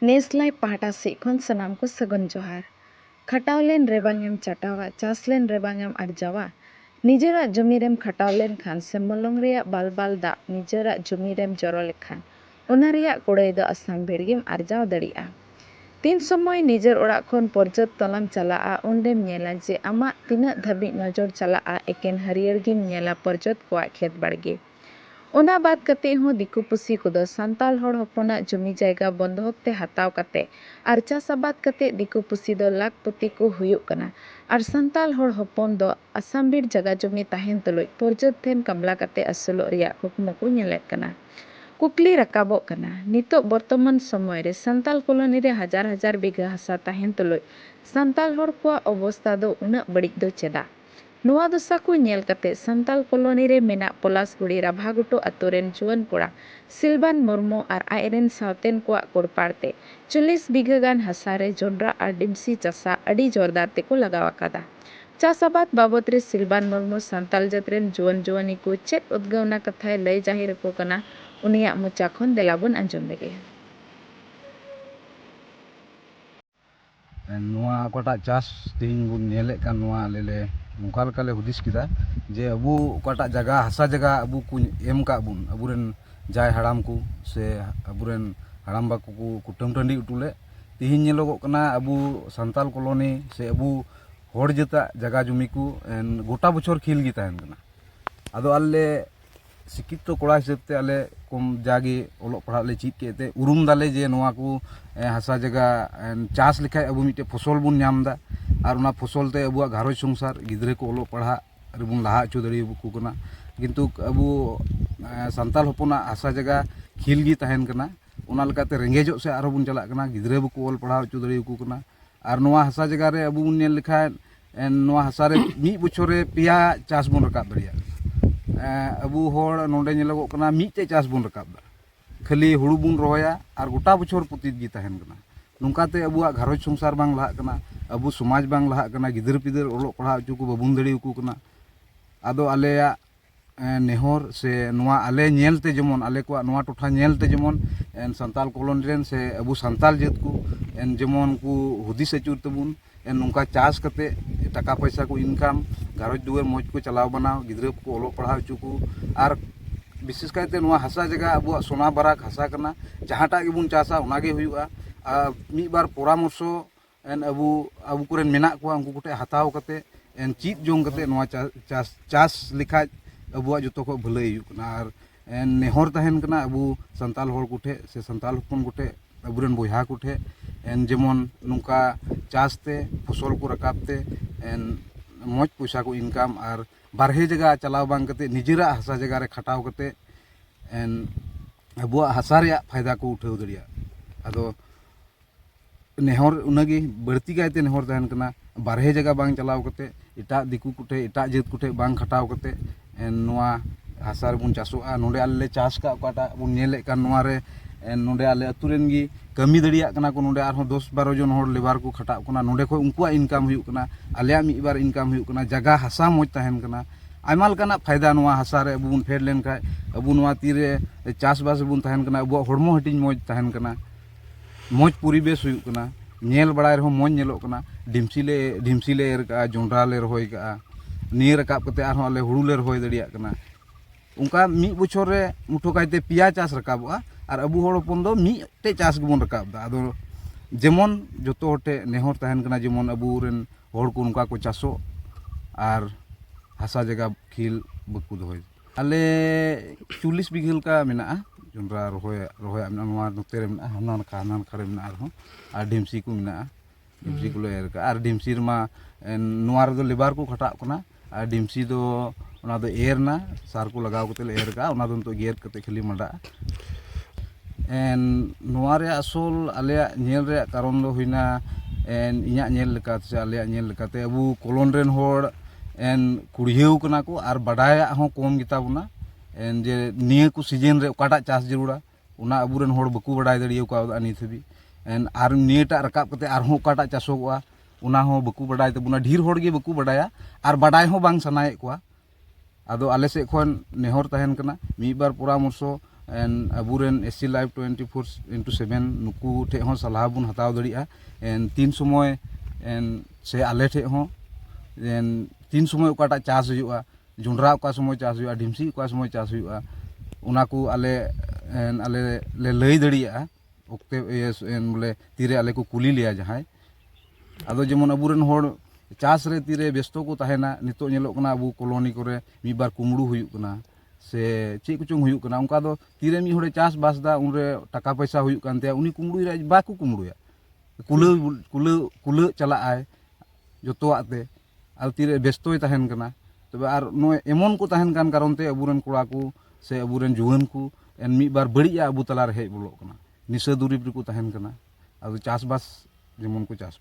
नेसलाइ पाहटा says खन सानाम को सगुन जोहार। खटाव लेन रेबांगेम चटावा, चास लेन रेबांगेम आरजावा। निजेरा जमीरेम खटाव लेन खान से मलंग रेया बाल बाल दा निजेरा जमीरेम जरो लेखान ओना रेया कुड़ाई दो आसाम बेड़गेम आरजाव दड़िया। तीन समय निजेर ओड़ा खन पर्जत तलाम चलाआ उंडेम नेला जे आमा तिना धाबी नजर चलाआ एकेन हरियर गिम नेला पर्जत कोआ खेत बाड़गे। ओना बात कते हो दिकु पुसी कोदो सांताल हड़ हपना जमी जायगा बंधक ते हताव कते आर चास आबाद कते दिकु पुसी दो लाखपति को हुयुग कना आर सांताल हड़ हपन दो आसाम बीर जगह जमी ताहेन तुलुj पर्जत थेन कमला कते असलो रिया कुकमु को नेलेद कना। कुकली रकाबोग कना नितो बर्तमान समय रे सांताल कॉलोनी रे हजार हजार बीघा हासा ताहेन तुलुj सांताल हड़ को अवस्था दो उना बड़िज दो चेदा। नुआ दशा को नेल कते सांताल कॉलोनी रे मेना पलासगुड़ी राभागुटो अतुरेन जुआन कोड़ा सिलबान मुर्मू आर आयरेन सावतेन को कोड़पाड़ते 40 बीघा गान हासा रे जोंड्रा आर डिमसी चासा अड़ी जोरदार ते को लगाव कादा। चास आबाद बाबत रे सिलबान मुर्मू सांताल जातरेन जुआन जुआनी को चेक उद्गावना कथाय लय जाहिर को कना उनिया मोचा खन देलाबुन आंजम लेगे। नुआ कोटा चास तीन बुन नेले कान नुआ लेले नोंका लेकाले हुदिस किदा जे अबु कोटा जगह हासा जगह अबु को एम का बुन अबुरेन जाय हाड़ाम को से अबुरेन हाड़ाम बाकु को कुटुम टंडी उटुले तिहिन नेलोगो कना अबु सांताल कॉलोनी से अबु हड़ जेता जगह जुमी को गोटा बछर खिल गी ताहेन कना। आदो आले शिक्षित कोड़ा हिसाब ते आले कम जागे ओलोग पढ़ा ले चीज केते उरुम दाले जे नुआ को हासा जगह चास लेखाय अबु मिटे फसल बुन नामदा आर उना फसल ते अबुआ घारोज संसार गिद्रे को ओलोग पढ़ा रेबुन लाहा अचो दड़ी को कना। किंतु अबु सांताल हपना हासा जगह खिल गी ताहेन कना उना लेकाते रेंगेजो से आरो बुन चला कना गिद्रे बको ओल पढ़ा अचो दड़ी को कना। आर नुआ हासा जगह रे अबु बुन नेल लेखाय नुआ हासा रे मी बछर रे पिया चास बुन रकाब दड़िया। अबु हड़ नोंडे नेलोगो कना मिटे चास बुन रकाब दा खाली हुड़ू बुन रोया और गोटा बछर पुतित गी ताहेन कना। नोंकाते अबुआ घारोज संसार बांग लाहाग कना अबु समाज बांग लाहाग कना गिदर पिदर ओलोग पढ़ा अचो को बाबुन दड़ी को कना। आदो आलेया नेहर से नुआ आले नेलते जेमन आले को नुआ टोठा नेलते जेमन सांताल कॉलोनी रेन से अबु सांताल जेत को जेमन को हुदिस अचुर तबुन नोंका चास कते टाका पैसा को इनकाम घारोज दुआर मौज को चलाव बनाव गिद्रा को ओलोग पढ़ा अचो को आर विशेष कायते नुआ हासा जगह अबुआ सोना बाराक हासा कना जहाँटा गेबुन चासा उनागे हुयुआ। मिद बार परामर्शो अबु अबु कोरेन मेना को उनको कोटे हताव कते चीज जोंग कते नुआ चास लिखा अबुआ जतो को भलाई हुयुग कना। आर नेहर ताहेन कना अबु सांताल हड़ कोठे से सांताल हपन कोठे अबुरेन बोया कोठे जेमन नुका चासते फसल को रकाबते मौज पैसा को इनकाम और बारहे जगह चलाव बांग कते निजेरा हासा जगह रे खटाव कते अबुआ हासा रे फायदा को उठाव दड़िया। आदो नेहर उनागे बढ़ती कायते नेहर ताहेन कना बारहे जगह बांग चलाव कते एटा दिकु कोठे एटा जेत कोठे बांग खटाव कते नुआ हासा रे बुन चासोआ नोंडे आले चास का ओकाटा बुन नेले कान नुआ रे नोंडे आले अतुरेन गी कमी दड़िया कना को नोंडे आरहों 10-12 जन हड़ लेबर को खटाव कना नोंडे खो उनकुआ इनकाम हुयुग कना आलेया मिद बार इनकाम हुयुग कना जगह हासा मौज ताहेन कना। आयमा लेकाना फायदा नुआ हासा रे अबु बुन फेर लेन खाय अबु नुआ तीरे चास बास बुन ताहेन कना अबुआ हड़मो हटिन मौज ताहेन कना मौज परिवेश हुयुग कना नेल बड़ाय रहो मौज नेलोग कना। ढिमसी ले एर का जोंड्रा ले रहोय का निये रकाब कते आरहों आले हुड़ू ले रहोय दड़िया कना। उनका मिद बछर रे मुठो कायते पिया चास रकाबोआ और अबु हड़ हपन दो मिटे चास गेबुन रकाब दा। आदो जेमन जतो हटे नेहर ताहेन कना जेमन अबुरेन हड़ को उनका को चासो और हासा जगह खिल बकु दोहय। आले 40 बीघा का मेना जोंड्रा रहोय नुआ नोते रे मेना हाना नाखा रे मेना और ढिमसी को मेना ढिमसी को एर का और ढिमसी मा नुआ रे दो लेबर को खटाव कना और ढिमसी दो उना दो एरना सार को लगाव कते ले एर का उना दो तो गेर कते खाली मंडा। नुआ रे असल आलेया नेल रे कारण दो हुइना इᱧᱟ नेल लेका से आलेया नेल लेकाते अबु कॉलोन रेन हड़ कुड़ियाव कना को और बाडाया हों कम गिता बुना जे निये को सीजन रे ओकाटा चास जरूरा उना अबुरेन हड़ बकु बाडाय दड़िया का नित हबी और नियेटा रकाब कते आर हों ओकाटा चासोगआ उना हों बकु बाडाय तबुना ढेर हड़ गे बकु बाडाया और बाडाय हों बांग सनाये कोआ। आदो आले से खन नेहर ताहेन कना मिद बार परामर्श एंड अबुरेन एससी लाइव 24/7 नुकू ठे हो सलाह बुन हताव दड़िया एंड तीन समय एंड से आले ठे हो एंड तीन समय उकाटा चास हुआ जुंडरा उका समय चास हुआ ढिमसी उका समय चास हुआ उना को आले आले ले लई दड़िया ओक्ते बोले तीरे आले को कुली लिया जहां आदो जेमन अबुरेन होड़ चास रे तीरे व्यस्तो को तहेना नितो नेलोग कना अबु कॉलोनी करे मी बार कुमड़ू हुयुग कना से चे कुचुंग हुयुग कना उनका दो तीरे मी होड़े चास बास दा उनरे टाका पैसा हुयुग कानते उनी कुमड़ू रे बाकू कुमड़ूया कुले चला आय जोतोआते आर तीरे व्यस्तोय तहन कना तबे आर नो एमन को तहन कान कारण ते अबुरेन कोड़ा को से अबुरेन जुवान को एन मी बार बड़िया अबु तला रे हेज बोलो कना निशा दुरीब रे को तहन कना आदो चास बास जेमन को चास बास